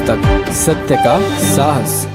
तक सत्य का साहस।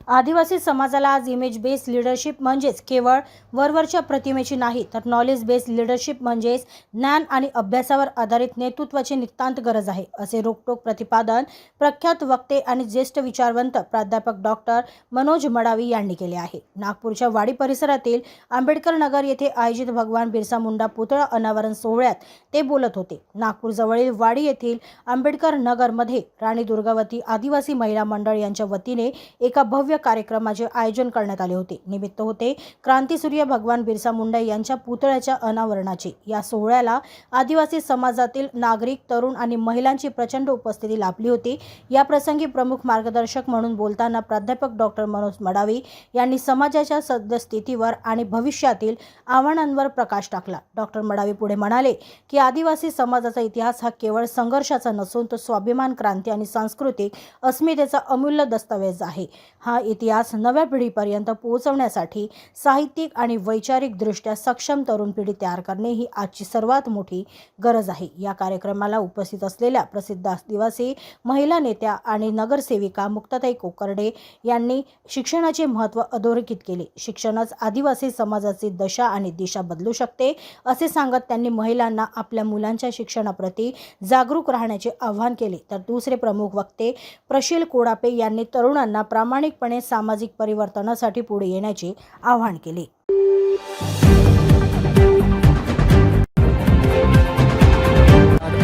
आदिवासी समाजाला आज इमेज बेस्ड लीडरशिप म्हणजेच केवळ वरवरच्या प्रतिमेची नाही तर नॉलेज बेस्ड लीडरशिप म्हणजेच ज्ञान आणि अभ्यासावर आधारित नेतृत्वाची नितांत गरज आहे, असे रोखठोक प्रतिपादन प्रख्यात वक्ते आणि ज्येष्ठ विचारवंत प्राध्यापक डॉक्टर मनोज मडावी यांनी केले आहे। नागपूरच्या वाडी परिसरातील आंबेडकर नगर येथे आयोजित भगवान बिरसा मुंडा पुतळा अनावरण सोहळ्यात ते बोलत होते। नागपूर जवळील वाडी येथील आंबेडकर नगरमध्ये राणी दुर्गावती आदिवासी महिला मंडळ यांच्या वतीने एका भव्य कार्यक्रमाचे आयोजन करण्यात आले होते। निमित्त होते क्रांतीसूर्य भगवान बिरसा मुंडा यांच्या पुतळ्याच्या अनावरणाचे। या सोहळ्याला आदिवासी समाजातील नागरिक, तरुण आणि महिलांची प्रचंड उपस्थिती लाभली होती। या प्रसंगी प्रमुख मार्गदर्शक म्हणून बोलताना प्राध्यापक डॉक्टर मनोज मडावी यांनी समाजाच्या सद्यस्थितीवर आणि भविष्यातील आव्हानांवर प्रकाश टाकला। डॉक्टर मडावी पुढे म्हणाले की आदिवासी समाजाचा इतिहास हा केवळ संघर्षाचा नसून तो स्वाभिमान, क्रांती आणि सांस्कृतिक अस्मितेचा अमूल्य दस्तावेज आहे। हा इतिहास नव्या पिढीपर्यंत पोहोचवण्यासाठी साहित्यिक आणि वैचारिक दृष्ट्या सक्षम तरुण पिढी तयार करणे ही आजची सर्वात मोठी गरज आहे। या कार्यक्रमाला उपस्थित असलेल्या प्रसिद्ध आदिवासी महिला नेत्या आणि नगरसेविका मुक्ताताई कोकर्डे यांनी शिक्षणाचे महत्त्व अधोरेखित केले। शिक्षणच आदिवासी समाजाची दशा आणि दिशा बदलू शकते असे सांगत त्यांनी महिलांना आपल्या मुलांच्या शिक्षणाप्रती जागरूक राहण्याचे आवाहन केले। तर दुसरे प्रमुख वक्ते प्रशील कोडापे यांनी तरुणांना प्रामाणिकपणे सामाजिक परिवर्तनासाठी पुढे येण्याचे आवाहन केले।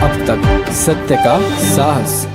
अब तक सत्य का साहस।